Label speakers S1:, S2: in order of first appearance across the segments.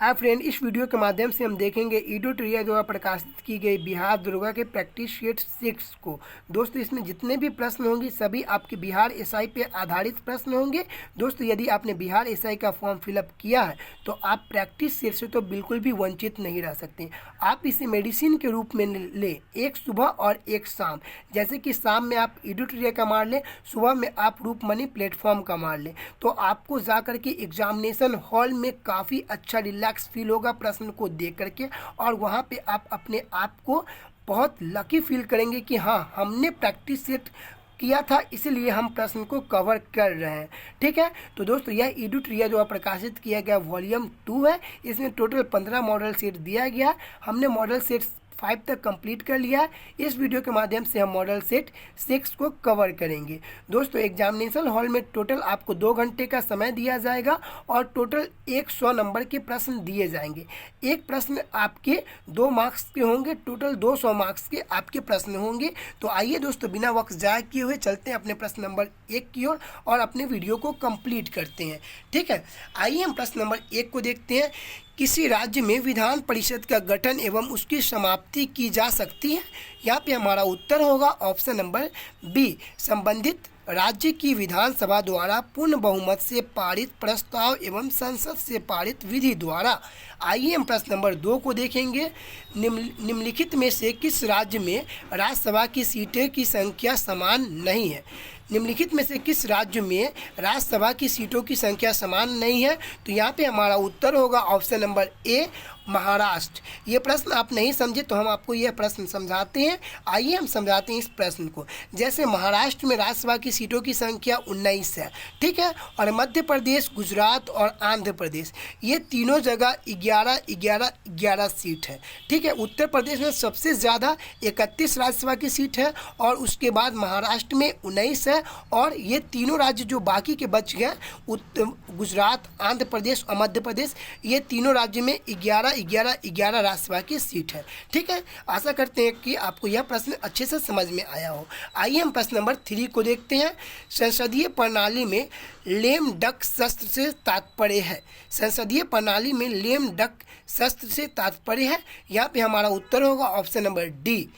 S1: Hi friend, इस video के माध्यम से हम देखेंगे एडुटोरिया द्वारा प्रकाशित की गई बिहार दरोगा के प्रैक्टिस शीट 6 को। दोस्तों, इसमें जितने भी प्रश्न होंगे सभी आपके बिहार एसआई पे आधारित प्रश्न होंगे। दोस्तों, यदि आपने बिहार एसआई का फॉर्म फिलअप किया है तो आप प्रैक्टिस शीट से तो बिल्कुल भी वंचित नहीं रह सकते। आप इसे मेडिसिन के रूप में ले, एक सुबह और एक शाम। जैसे कि शाम में आप एडुटोरिया का मार लें, सुबह में आप रूपमनी प्लेटफॉर्म का मार लें, तो आपको जा करके एग्जामिनेशन हॉल में काफ़ी अच्छा रिलैक्स फील होगा प्रश्न को देख करके, और वहाँ पे आप अपने आप को बहुत लकी फील करेंगे कि हाँ, हमने प्रैक्टिस सेट किया था, इसीलिए हम प्रश्न को कवर कर रहे हैं। ठीक है, तो दोस्तों यह एडुटोरिया जो प्रकाशित किया गया वॉल्यूम 2 है। इसमें टोटल 15 मॉडल सेट दिया गया। हमने मॉडल सेट 5 तक कंप्लीट कर लिया है। इस वीडियो के माध्यम से हम मॉडल सेट 6 को कवर करेंगे। दोस्तों, एग्जामिनेशन हॉल में टोटल आपको 2 घंटे का समय दिया जाएगा और टोटल 100 नंबर के प्रश्न दिए जाएंगे। एक प्रश्न आपके 2 मार्क्स के होंगे, टोटल 200 मार्क्स के आपके प्रश्न होंगे। तो आइए दोस्तों, बिना वक्त जाया किए हुए चलते हैं अपने प्रश्न नंबर 1 की ओर और अपने वीडियो को कंप्लीट करते हैं। ठीक है, आइए हम प्रश्न नंबर 1 को देखते हैं। किसी राज्य में विधान परिषद का गठन एवं उसकी समाप्ति की जा सकती है? यहाँ पे हमारा उत्तर होगा ऑप्शन नंबर बी, संबंधित राज्य की विधानसभा द्वारा पूर्ण बहुमत से पारित प्रस्ताव एवं संसद से पारित विधि द्वारा। आइए हम प्रश्न नंबर 2 को देखेंगे। निम्नलिखित में से किस राज्य में राज्यसभा की सीटें की संख्या समान नहीं है? निम्नलिखित में से किस राज्य में राज्यसभा की सीटों की संख्या समान नहीं है? तो यहाँ पे हमारा उत्तर होगा ऑप्शन नंबर ए, महाराष्ट्र। ये प्रश्न आप नहीं समझे तो हम आपको यह प्रश्न समझाते हैं। आइए हम समझाते हैं इस प्रश्न को। जैसे महाराष्ट्र में राज्यसभा की सीटों की संख्या 19 है, ठीक है, और मध्य प्रदेश, गुजरात और आंध्र प्रदेश, ये तीनों जगह 11 सीट है। ठीक है, उत्तर प्रदेश में सबसे ज़्यादा 31 राज्यसभा की सीट है और उसके बाद महाराष्ट्र में 19 है, और ये तीनों राज्य जो बाकी के बच गए, गुजरात, आंध्र प्रदेश और मध्य प्रदेश, ये तीनों राज्य में 11 राज्यसभा की सीट है। ठीक है, आशा करते हैं कि आपको यह प्रश्न अच्छे से समझ में आया हो। आइए हम प्रश्न नंबर 3 को देखते हैं। संसदीय प्रणाली में लेम डक शस्त्र से तात्पर्य है? संसदीय प्रणाली में लेम डक शस्त्र से तात्पर्य है? यहाँ पे हमारा उत्तर होगा ऑप्शन नंबर डी,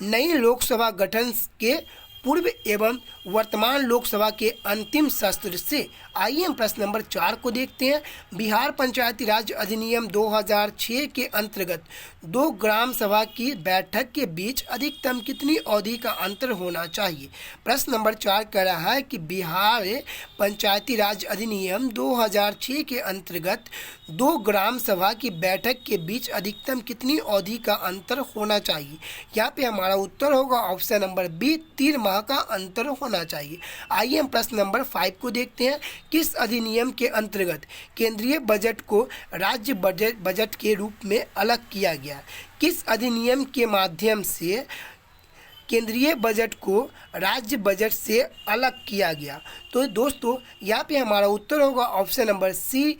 S1: नई लोकसभा गठन के पूर्व एवं वर्तमान लोकसभा के अंतिम शस्त्र से। आइए हम प्रश्न नंबर 4 को देखते हैं। बिहार पंचायती राज अधिनियम 2006 के अंतर्गत 2 ग्राम सभा की बैठक के बीच अधिकतम कितनी अवधि का अंतर होना चाहिए? प्रश्न नंबर 4 कह रहा है कि बिहार पंचायती राज अधिनियम 2006 के अंतर्गत 2 ग्राम सभा की बैठक के बीच अधिकतम कितनी अवधि का अंतर होना चाहिए? यहाँ पे हमारा उत्तर होगा ऑप्शन नंबर बी, 3 माह का अंतर होना चाहिए। आइए हम प्रश्न नंबर 5 को देखते हैं। किस अधिनियम के अंतर्गत केंद्रीय बजट को राज्य बजट के रूप में अलग किया गया? किस अधिनियम के माध्यम से केंद्रीय बजट को राज्य बजट से अलग किया गया? तो दोस्तों, यहाँ पे हमारा उत्तर होगा ऑप्शन नंबर सी,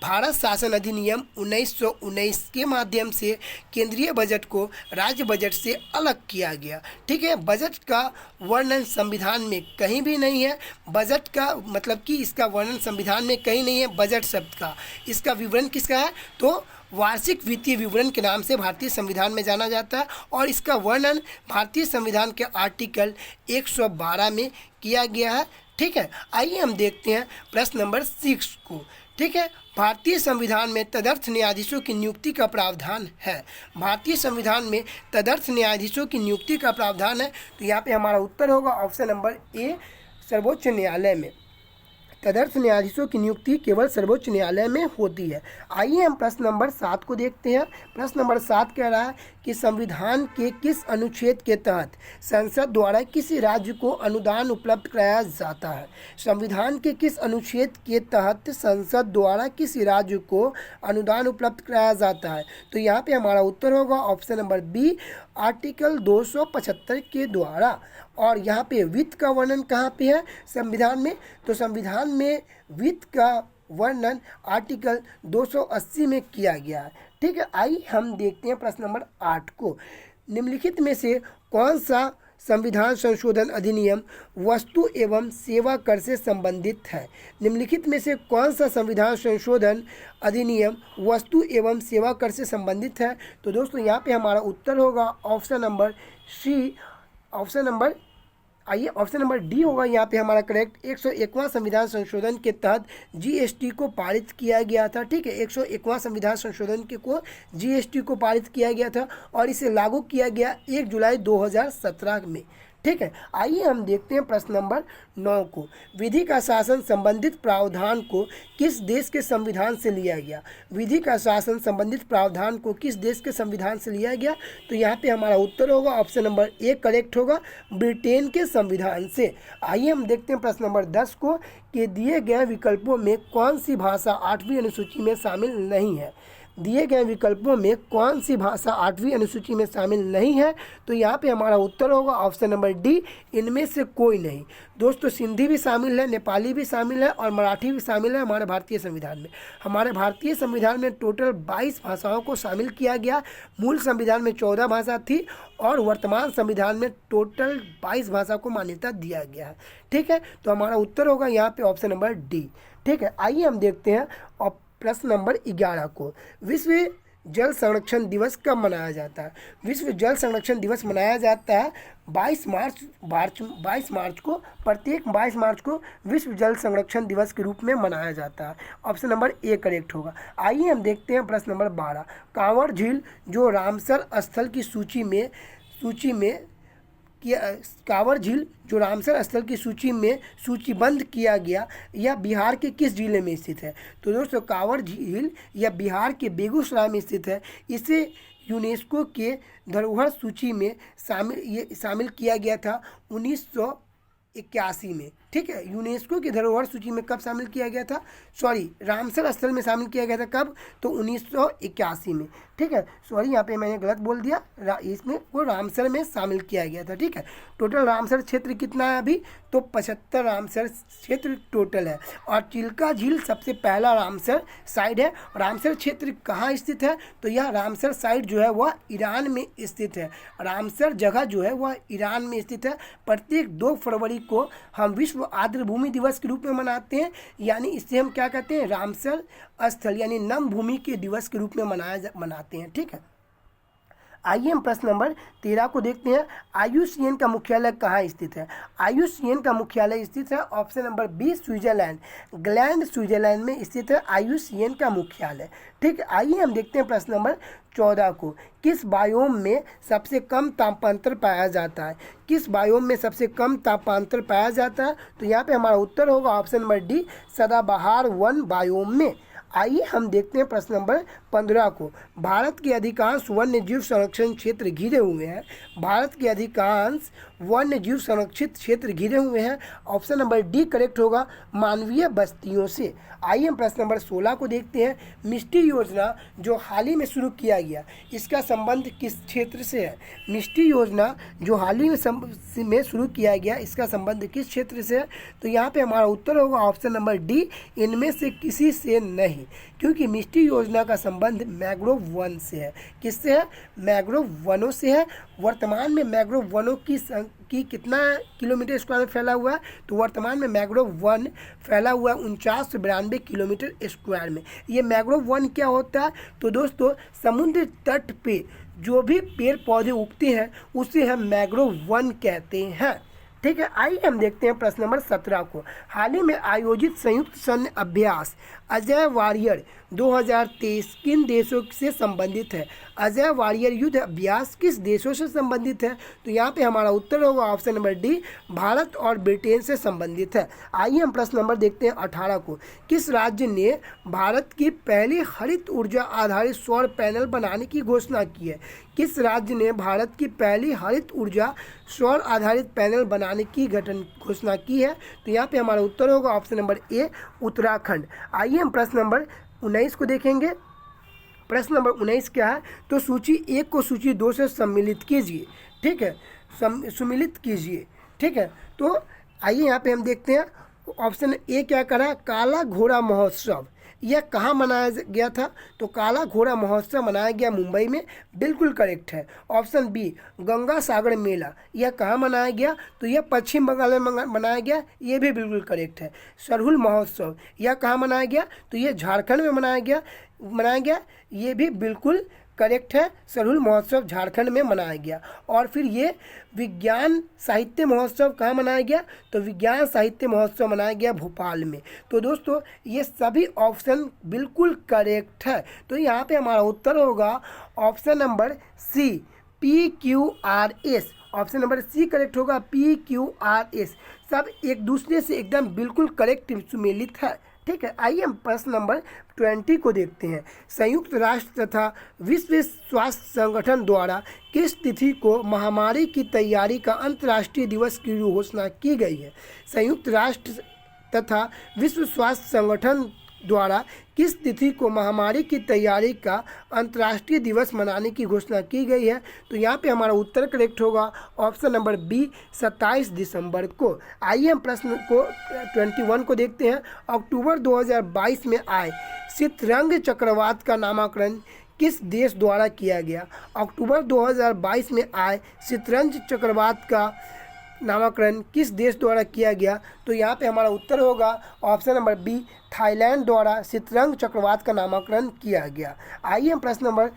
S1: भारत शासन अधिनियम 1919 के माध्यम से केंद्रीय बजट को राज्य बजट से अलग किया गया। ठीक है, बजट का वर्णन संविधान में कहीं भी नहीं है। बजट का मतलब कि इसका वर्णन संविधान में कहीं नहीं है। बजट शब्द का इसका विवरण किसका है? तो वार्षिक वित्तीय विवरण के नाम से भारतीय संविधान में जाना जाता है, और इसका वर्णन भारतीय संविधान के आर्टिकल 112 में किया गया है। ठीक है, आइए हम देखते हैं प्रश्न नंबर 6 को। ठीक है, भारतीय संविधान में तदर्थ न्यायाधीशों की नियुक्ति का प्रावधान है? भारतीय संविधान में तदर्थ न्यायाधीशों की नियुक्ति का प्रावधान है। तो यहाँ पे हमारा उत्तर होगा ऑप्शन नंबर ए, सर्वोच्च न्यायालय में। तदर्थ न्यायाधीशों की नियुक्ति केवल सर्वोच्च न्यायालय में होती है। आइए हम प्रश्न नंबर 7 को देखते हैं। प्रश्न नंबर 7 कह रहा है कि संविधान के किस अनुच्छेद के तहत संसद द्वारा किसी राज्य को अनुदान उपलब्ध कराया जाता है? संविधान के किस अनुच्छेद के तहत संसद द्वारा किसी राज्य को अनुदान उपलब्ध कराया जाता है? तो यहाँ पे हमारा उत्तर होगा ऑप्शन नंबर बी, आर्टिकल 275 के द्वारा। और यहाँ पे वित्त का वर्णन कहाँ पे है संविधान में? तो संविधान में वित्त का वर्णन आर्टिकल 280 में किया गया है। ठीक है, आइए हम देखते हैं प्रश्न नंबर 8 को। निम्नलिखित में से कौन सा संविधान संशोधन अधिनियम वस्तु एवं सेवा कर से संबंधित है? निम्नलिखित में से कौन सा संविधान संशोधन अधिनियम वस्तु एवं सेवा कर से संबंधित है? तो दोस्तों यहाँ पे हमारा उत्तर होगा option number C, option number D होगा यहाँ पे हमारा करेक्ट। 101वां संविधान संशोधन के तहत जीएसटी को पारित किया गया था। ठीक है, 101वां संविधान संशोधन को जीएसटी को पारित किया गया था और इसे लागू किया गया 1 जुलाई 2017 में। ठीक है, आइए हम देखते हैं प्रश्न नंबर 9 को। विधि का शासन संबंधित प्रावधान को किस देश के संविधान से लिया गया? विधि का शासन संबंधित प्रावधान को किस देश के संविधान से लिया गया? तो यहाँ पे हमारा उत्तर होगा ऑप्शन नंबर ए करेक्ट होगा, ब्रिटेन के संविधान से। आइए हम देखते हैं प्रश्न नंबर 10 को कि दिए गए विकल्पों में कौन सी भाषा 8वीं अनुसूची में शामिल नहीं है? दिए गए विकल्पों में कौन सी भाषा 8वीं अनुसूची में शामिल नहीं है? तो यहाँ पे हमारा उत्तर होगा ऑप्शन नंबर डी, इनमें से कोई नहीं। दोस्तों सिंधी भी शामिल है, नेपाली भी शामिल है और मराठी भी शामिल है हमारे भारतीय संविधान में। हमारे भारतीय संविधान में टोटल 22 भाषाओं को शामिल किया गया। मूल संविधान में 14 भाषा थी और वर्तमान संविधान में टोटल 22 भाषा को मान्यता दिया गया है। ठीक है, तो हमारा उत्तर होगा यहाँ पे ऑप्शन नंबर डी। ठीक है, आइए हम देखते हैं और प्रश्न नंबर 11 को। विश्व जल संरक्षण दिवस कब मनाया जाता है? विश्व जल संरक्षण दिवस मनाया जाता है 22 मार्च को। प्रत्येक 22 मार्च को विश्व जल संरक्षण दिवस के रूप में मनाया जाता है। ऑप्शन नंबर ए करेक्ट होगा। आइए हम देखते हैं प्रश्न नंबर 12। कांवड़ झील जो रामसर स्थल की सूची में कांवड़ झील जो रामसर स्थल की सूची में सूचीबद्ध किया गया, यह बिहार के किस जिले में स्थित है? तो दोस्तों कांवड़ झील यह बिहार के बेगूसराय में स्थित है। इसे यूनेस्को के धरोहर सूची में शामिल किया गया था 1981 में। ठीक है, यूनेस्को की धरोहर सूची में कब शामिल किया गया था? रामसर स्थल में शामिल किया गया था कब? तो 1981 में। ठीक है, यहाँ पे मैंने गलत बोल दिया, इसमें वो रामसर में शामिल किया गया था। ठीक है, टोटल रामसर क्षेत्र कितना है अभी? तो 75 रामसर क्षेत्र टोटल है और चिल्का झील सबसे पहला रामसर साइट है। रामसर क्षेत्र कहाँ स्थित है? तो यह रामसर साइट जो है वह ईरान में स्थित है। रामसर जगह जो है वह ईरान में स्थित है। प्रत्येक 2 फरवरी को हम विश्व आर्द्र भूमि दिवस के रूप में मनाते हैं, यानी इसे हम क्या कहते हैं? रामसर स्थल यानी नम भूमि के दिवस के रूप में मनाते हैं। ठीक है, आइए हम प्रश्न नंबर 13 को देखते हैं। IUCN का मुख्यालय कहाँ स्थित है? IUCN का मुख्यालय स्थित है option number B, Switzerland. Gland Switzerland में स्थित है IUCN का मुख्यालय। ठीक है, आइए हम देखते हैं प्रश्न नंबर 14 को। किस बायोम में सबसे कम तापांतर पाया जाता है? किस बायोम में सबसे कम तापांतर पाया जाता है? तो यहाँ पे हमारा उत्तर होगा ऑप्शन नंबर डी, सदाबहार वन बायोम में। आइए हम देखते हैं प्रश्न नंबर 15 को। भारत के अधिकांश वन्य जीव संरक्षण क्षेत्र घिरे हुए हैं। भारत के अधिकांश वन्य जीव संरक्षित क्षेत्र घिरे हुए हैं। ऑप्शन नंबर डी करेक्ट होगा, मानवीय बस्तियों से। आइए हम प्रश्न नंबर 16 को देखते हैं। मिष्टी योजना जो हाल ही में शुरू किया गया, इसका संबंध किस क्षेत्र से है? मिष्टी योजना जो हाल ही में शुरू किया गया, इसका संबंध किस क्षेत्र से है? तो यहाँ पे हमारा उत्तर होगा ऑप्शन नंबर डी, इनमें से किसी से नहीं, क्योंकि मिष्टी योजना का संबंध मैंग्रोव वन से है। किससे है? मैंग्रोव वनों से है। वर्तमान में मैंग्रोव वनों की कितना किलोमीटर स्क्वायर में फैला हुआ है? तो वर्तमान में मैंग्रोव वन फैला हुआ है 4992 किलोमीटर स्क्वायर में। ये मैंग्रोव वन क्या होता है? तो दोस्तों समुद्र तट पे जो भी पेड़ पौधे उगते हैं उसे हम मैंग्रोव वन कहते हैं। ठीक है, आइए हम देखते हैं प्रश्न नंबर 17 को। हाल ही में आयोजित संयुक्त सैन्य अभ्यास अजय वारियर 2023 किन देशों से संबंधित है? अजय वारियर युद्ध अभ्यास किस देशों से संबंधित है? तो यहाँ पे हमारा उत्तर होगा ऑप्शन नंबर डी, भारत और ब्रिटेन से संबंधित है। आइए हम प्रश्न नंबर देखते हैं 18 को। किस राज्य ने भारत की पहली हरित ऊर्जा आधारित सौर पैनल बनाने की घोषणा की है? किस राज्य ने भारत की पहली हरित ऊर्जा सौर आधारित पैनल बनाने की घोषणा की है? तो यहाँ पे हमारा उत्तर होगा ऑप्शन नंबर ए, उत्तराखंड। आइए हम प्रश्न नंबर 19 को देखेंगे। प्रश्न नंबर 19 क्या है? तो सूची 1 को सूची 2 से सम्मिलित कीजिए। ठीक है, सम्मिलित कीजिए। ठीक है, तो आइए यहाँ पे हम देखते हैं ऑप्शन ए क्या करा? काला घोड़ा महोत्सव, यह कहाँ मनाया गया था? तो काला घोड़ा महोत्सव मनाया गया मुंबई में, बिल्कुल करेक्ट है। ऑप्शन बी गंगा सागर मेला, यह कहाँ मनाया गया? तो यह पश्चिम बंगाल में मनाया गया, ये भी बिल्कुल करेक्ट है। सरहुल महोत्सव यह कहाँ मनाया गया? तो यह झारखंड में मनाया गया, ये भी बिल्कुल करेक्ट है। सरहुल महोत्सव झारखंड में मनाया गया। और फिर ये विज्ञान साहित्य महोत्सव कहाँ मनाया गया? तो विज्ञान साहित्य महोत्सव मनाया गया भोपाल में। तो दोस्तों ये सभी ऑप्शन बिल्कुल करेक्ट है। तो यहाँ पे हमारा उत्तर होगा option number C, PQRS। Option number C correct होगा, PQRS। सब एक दूसरे से एकदम बिल्कुल करेक्ट सुमेलित है। ठीक है, आइए हम प्रश्न नंबर 20 को देखते हैं। संयुक्त राष्ट्र तथा विश्व स्वास्थ्य संगठन द्वारा किस तिथि को महामारी की तैयारी का अंतर्राष्ट्रीय दिवस की घोषणा की गई है? संयुक्त राष्ट्र तथा विश्व स्वास्थ्य संगठन द्वारा किस तिथि को महामारी की तैयारी का अंतर्राष्ट्रीय दिवस मनाने की घोषणा की गई है? तो यहाँ पे हमारा उत्तर करेक्ट होगा ऑप्शन नंबर बी, 27 दिसंबर को। आइए हम प्रश्न को 21 को देखते हैं। अक्टूबर 2022 में आए शतरंज चक्रवात का नामकरण किस देश द्वारा किया गया? अक्टूबर 2022 में आए शतरंज चक्रवात का नामकरण किस देश द्वारा किया गया? तो यहाँ पे हमारा उत्तर होगा ऑप्शन नंबर बी, थाईलैंड द्वारा शतरंज चक्रवात का नामकरण किया गया। आइए हम प्रश्न नंबर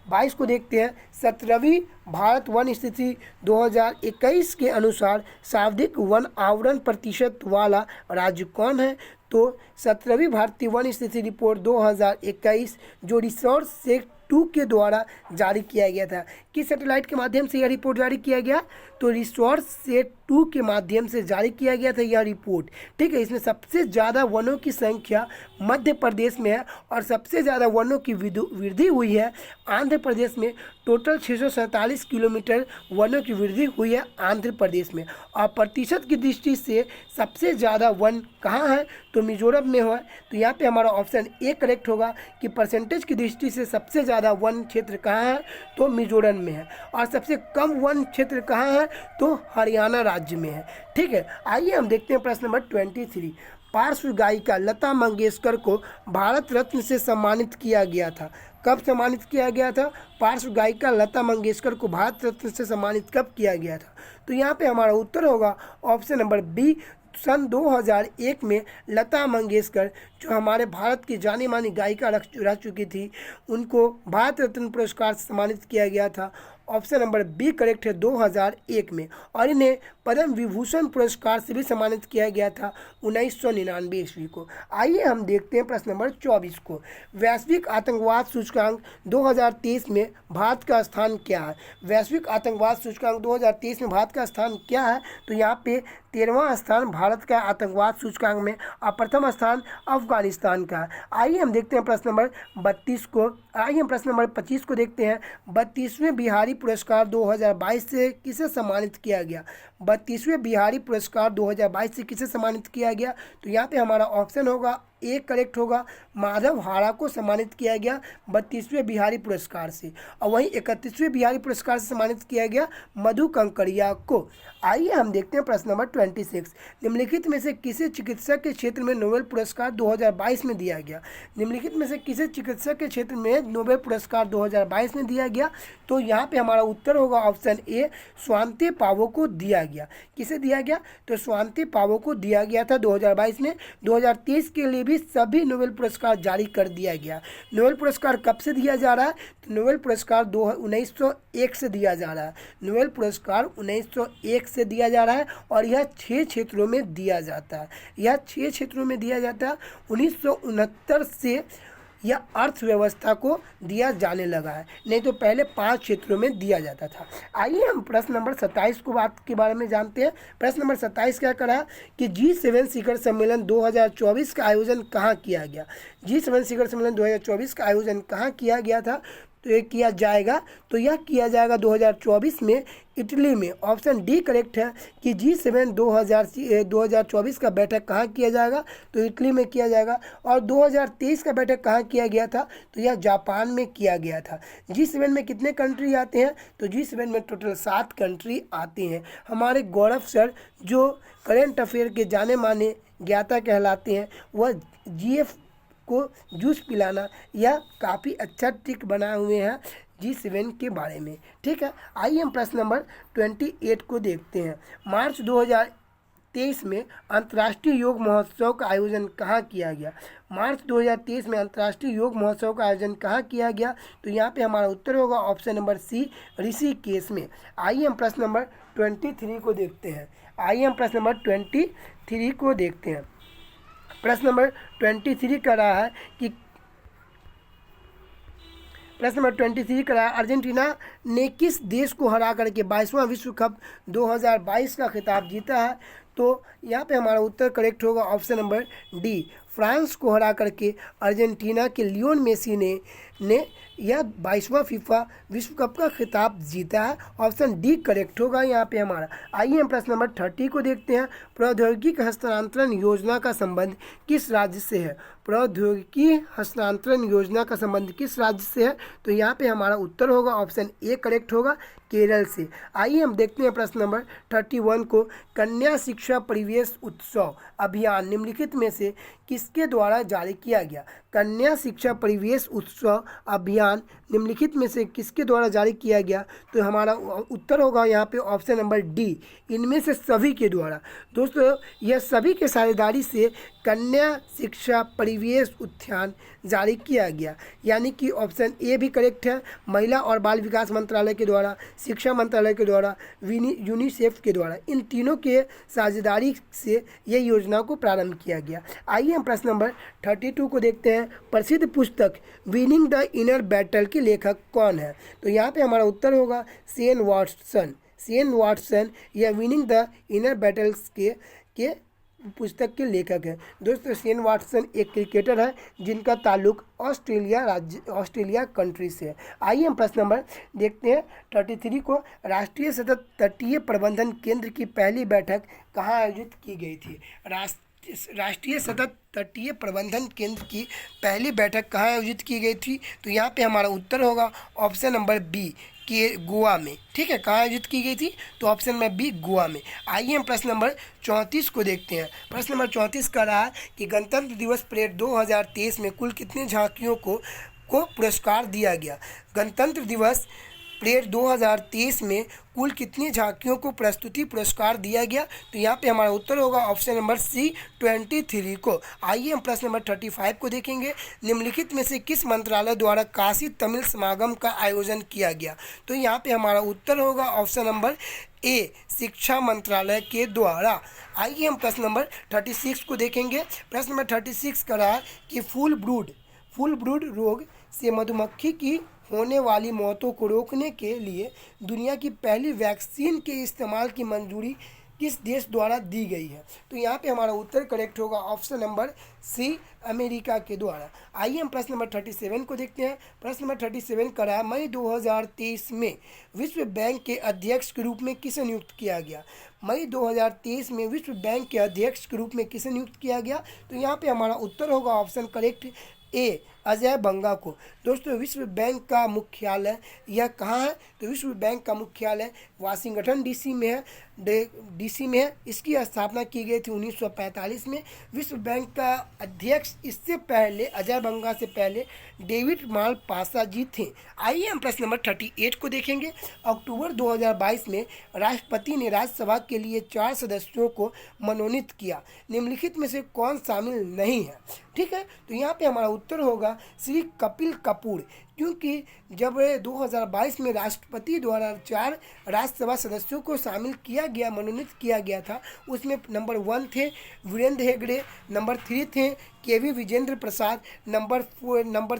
S1: 22 को देखते हैं। 17वीं भारत वन स्थिति 2021 के अनुसार सर्वाधिक वन आवरण प्रतिशत वाला राज्य कौन है? तो 17वीं भारतीय वन स्थिति रिपोर्ट 2021 जो रिसोर्स सेट 2 के द्वारा जारी किया गया था, किस सैटेलाइट के माध्यम से यह रिपोर्ट जारी किया गया? तो रिसोर्स सेट 2 के माध्यम से जारी किया गया था यह रिपोर्ट। ठीक है, इसमें सबसे ज़्यादा वनों की संख्या मध्य प्रदेश में है और सबसे ज़्यादा वनों की वृद्धि हुई है आंध्र प्रदेश में। टोटल 647 किलोमीटर वनों की वृद्धि हुई है आंध्र प्रदेश में। और प्रतिशत की दृष्टि से सबसे ज़्यादा वन कहाँ है? तो मिजोरम में है। तो यहाँ पे हमारा ऑप्शन ए करेक्ट होगा कि परसेंटेज की दृष्टि से सबसे ज़्यादा वन क्षेत्र कहाँ है? तो मिजोरम में है। और सबसे कम वन क्षेत्र कहाँ है? तो हरियाणा राज्य में है। ठीक है, आइए हम देखते हैं प्रश्न नंबर 23। पार्श्व गायिका लता मंगेशकर को भारत रत्न से सम्मानित किया गया था। कब सम्मानित किया गया था? पार्श्व गायिका लता मंगेशकर को भारत रत्न से सम्मानित कब किया गया था? तो यहाँ पे हमारा उत्तर होगा ऑप्शन नंबर बी, सन 2001 में लता मंगेशकर जो हमारे भारत की जानी मानी गायिका रह चुकी थी, उनको भारत रत्न पुरस्कार से सम्मानित किया गया था। ऑप्शन नंबर बी करेक्ट है, 2001 में। और इन्हें पद्म विभूषण पुरस्कार से भी सम्मानित किया गया था 1999 ईस्वी को। आइए हम देखते हैं प्रश्न नंबर 24 को। वैश्विक आतंकवाद सूचकांक 2023 में भारत का स्थान क्या है? वैश्विक आतंकवाद सूचकांक 2023 में भारत का स्थान क्या है? तो यहाँ पे 13वां स्थान भारत का आतंकवाद सूचकांक में और प्रथम स्थान अफगानिस्तान का है। आइए हम देखते हैं प्रश्न नंबर 32 को। आइए हम प्रश्न नंबर 25 को देखते हैं। 32वें बिहारी पुरस्कार 2022 से किसे सम्मानित किया गया? 32वें बिहारी पुरस्कार 2022 से किसे सम्मानित किया गया? तो यहाँ पे हमारा ऑप्शन होगा ए करेक्ट होगा, माधव हाड़ा को सम्मानित किया गया 32वें बिहारी पुरस्कार से। और वहीं 31वें बिहारी पुरस्कार से सम्मानित किया गया मधु कंकड़िया को। आइए हम देखते हैं प्रश्न नंबर 26। निम्नलिखित में से किसे चिकित्सा के क्षेत्र में नोबेल पुरस्कार 2022 में दिया गया? निम्नलिखित में से किसे चिकित्सा के क्षेत्र में नोबेल पुरस्कार 2022 में दिया गया? तो यहाँ पे हमारा उत्तर होगा ऑप्शन ए, स्वांति पावो को दिया गया। किसे दिया गया? तो स्वांति पावो को दिया गया था 2022 में। 2023 के लिए भी सभी नोबेल पुरस्कार जारी कर दिया गया। नोबेल पुरस्कार कब से दिया जा रहा है? तो नोबेल पुरस्कार 1901 से दिया जा रहा है। नोबेल पुरस्कार 1901 से दिया जा रहा है और यह 6 क्षेत्रों में दिया जाता है। यह 6 क्षेत्रों में दिया जाता है। 1969 से यह अर्थव्यवस्था को दिया जाने लगा है, नहीं तो पहले 5 क्षेत्रों में दिया जाता था। आइए हम प्रश्न नंबर 27 को बात के बारे में जानते हैं। प्रश्न नंबर 27 क्या करा कि G7 शिखर सम्मेलन 2024 का आयोजन कहाँ किया गया? G7 शिखर सम्मेलन 2024 का आयोजन कहाँ किया गया था? तो ये किया जाएगा, तो यह किया जाएगा 2024 में इटली में। ऑप्शन डी करेक्ट है कि G7 2024 का बैठक कहाँ किया जाएगा? तो इटली में किया जाएगा। और 2023 का बैठक कहाँ किया गया था? तो यह जापान में किया गया था। G7 में कितने कंट्री आते हैं? तो G7 में टोटल 7 कंट्री आते हैं। हमारे गौरव सर जो करेंट अफेयर के जाने माने ज्ञाता कहलाते हैं, वह को जूस पिलाना, यह काफ़ी अच्छा ट्रिक बनाए हुए हैं G7 के बारे में। ठीक है, आइए हम प्रश्न नंबर 28 को देखते हैं। मार्च 2023 में अंतर्राष्ट्रीय योग महोत्सव का आयोजन कहाँ किया गया? मार्च 2023 में अंतर्राष्ट्रीय योग महोत्सव का आयोजन कहाँ किया गया? तो यहाँ पे हमारा उत्तर होगा ऑप्शन नंबर सी, ऋषिकेश में। आइए हम प्रश्न नंबर 23 को देखते हैं। प्रश्न नंबर 23 कह रहा है कि अर्जेंटीना ने किस देश को हरा करके 22वां विश्व कप 2022 का खिताब जीता है? तो यहाँ पे हमारा उत्तर करेक्ट होगा ऑप्शन नंबर डी, फ्रांस को हरा करके अर्जेंटीना के लियोन मेसी ने यह 22वां फीफा विश्व कप का खिताब जीता है। ऑप्शन डी करेक्ट होगा यहाँ पे हमारा। आइए हम प्रश्न नंबर 30 को देखते हैं। प्रौद्योगिकी हस्तांतरण योजना का संबंध किस राज्य से है? प्रौद्योगिकी हस्तांतरण योजना का संबंध किस राज्य से है? तो यहाँ पे हमारा उत्तर होगा ऑप्शन ए करेक्ट होगा, केरल से। आइए हम देखते हैं प्रश्न नंबर 31 को। कन्या शिक्षा परिवेश उत्सव अभियान निम्नलिखित में से किसके द्वारा जारी किया गया? कन्या शिक्षा परिवेश उत्सव अभियान निम्नलिखित में से किसके द्वारा जारी किया गया? तो हमारा उत्तर होगा यहाँ पे ऑप्शन नंबर डी, इनमें से सभी के द्वारा। दोस्तों, यह सभी के साझेदारी से कन्या शिक्षा परिवेश उत्थान जारी किया गया, यानी कि ऑप्शन ए भी करेक्ट है। महिला और बाल विकास मंत्रालय के द्वारा, शिक्षा मंत्रालय के द्वारा, यूनिसेफ के द्वारा, इन तीनों के साझेदारी से यह योजना को प्रारंभ किया गया। आइए हम प्रश्न नंबर 32 को देखते हैं। प्रसिद्ध पुस्तक विनिंग द इनर बैटल के लेखक कौन है? तो यहाँ पे हमारा उत्तर होगा शेन वाटसन या विनिंग द इनर बैटल्स के पुस्तक के लेखक हैं। दोस्तों, शेन वाटसन एक क्रिकेटर है जिनका ताल्लुक ऑस्ट्रेलिया कंट्री से है। आइए हम प्रश्न नंबर देखते हैं 33 को। राष्ट्रीय सतत तटीय प्रबंधन केंद्र की पहली बैठक कहाँ आयोजित की गई थी? राष्ट्रीय सतत तटीय प्रबंधन केंद्र की पहली बैठक कहाँ आयोजित की गई थी? तो यहाँ पे हमारा उत्तर होगा ऑप्शन नंबर बी, के गोवा में। ठीक है, कहाँ आयोजित की गई थी? तो ऑप्शन में बी, गोवा में। आइए हम प्रश्न नंबर 34 को देखते हैं। प्रश्न नंबर 34 का रहा कि गणतंत्र दिवस परेड 2023 में कुल कितनी झांकियों को पुरस्कार दिया गया? गणतंत्र दिवस परेड 2023 में कुल कितनी झांकियों को प्रस्तुति पुरस्कार दिया गया? तो यहाँ पे हमारा उत्तर होगा ऑप्शन नंबर सी, 23 को। आइए हम प्रश्न नंबर 35 को देखेंगे। निम्नलिखित में से किस मंत्रालय द्वारा काशी तमिल समागम का आयोजन किया गया? तो यहाँ पे हमारा उत्तर होगा ऑप्शन नंबर ए, शिक्षा मंत्रालय के द्वारा। आइए हम प्रश्न नंबर 36 को देखेंगे। प्रश्न नंबर 36 का रहा कि फुल ब्रूड रोग से मधुमक्खी की होने वाली मौतों को रोकने के लिए दुनिया की पहली वैक्सीन के इस्तेमाल की मंजूरी किस देश द्वारा दी गई है? तो यहाँ पे हमारा उत्तर करेक्ट होगा ऑप्शन नंबर सी, अमेरिका के द्वारा। आइए हम प्रश्न नंबर 37 को देखते हैं। प्रश्न नंबर 37 का रहा मई 2023 में विश्व बैंक के अध्यक्ष के रूप में किसे नियुक्त किया गया? मई 2023 में विश्व बैंक के अध्यक्ष के रूप में किसे नियुक्त किया गया? तो यहाँ पे हमारा उत्तर होगा ऑप्शन करेक्ट ए, अजय बंगा को। दोस्तों, विश्व बैंक का मुख्यालय यह कहाँ है? तो विश्व बैंक का मुख्यालय वाशिंगटन डीसी में है। इसकी स्थापना की गई थी 1945 में। विश्व बैंक का अध्यक्ष इससे पहले, अजय बंगा से पहले, डेविड मालपासा जी थे। आइए हम प्रश्न नंबर 38 को देखेंगे। अक्टूबर 2022 में राष्ट्रपति ने राज्यसभा के लिए 4 सदस्यों को मनोनीत किया। निम्नलिखित में से कौन शामिल नहीं है? ठीक है, तो यहाँ पे हमारा उत्तर होगा श्री कपिल कपूर, क्योंकि जब 2022 में राष्ट्रपति द्वारा 4 राज्यसभा सदस्यों को मनोनीत किया गया था, उसमें नंबर 1 थे वीरेंद्र हेगड़े, नंबर 3 थे केवी विजेंद्र प्रसाद, नंबर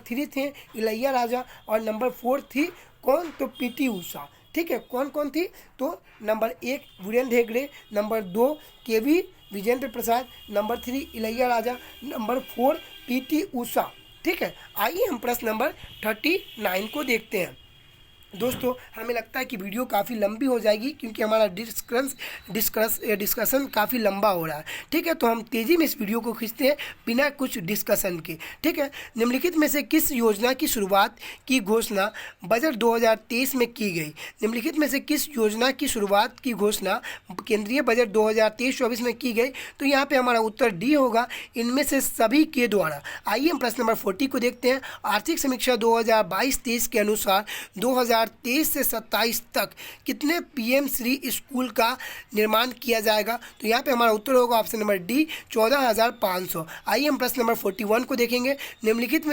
S1: 3 थे इलैया राजा और नंबर 4 थी कौन? तो पीटी उषा। ठीक है, कौन कौन थी? तो नंबर 1 वीरेंद्र हेगड़े, नंबर 2 केवी Vijendra Prasad, number 3 Ilaiya Raja, number 4 PT Usha. ठीक है, आइए हम प्रश्न नंबर 39 को देखते हैं। दोस्तों हमें लगता है कि वीडियो काफ़ी लंबी हो जाएगी क्योंकि हमारा डिस्कशन काफ़ी लंबा हो रहा है। ठीक है, तो हम तेज़ी में इस वीडियो को खींचते हैं बिना कुछ डिस्कशन के। ठीक है, निम्नलिखित में से किस योजना की शुरुआत की घोषणा बजट 2023 में की गई? निम्नलिखित में से किस योजना की शुरुआत की घोषणा केंद्रीय बजट 2023-24 में की गई? तो यहाँ पे हमारा उत्तर डी होगा, इनमें से सभी के द्वारा। आइए हम प्रश्न नंबर 40 को देखते हैं। आर्थिक समीक्षा 2022-23 के अनुसार 2023 से 27 तक कितने पीएम श्री स्कूल का निर्माण किया जाएगा? तो यहाँ पे हमारा उत्तर होगा ऑप्शन नंबर डी, 14,500। आइए हम प्रश्न नंबर 41 को देखेंगे। निम्नलिखित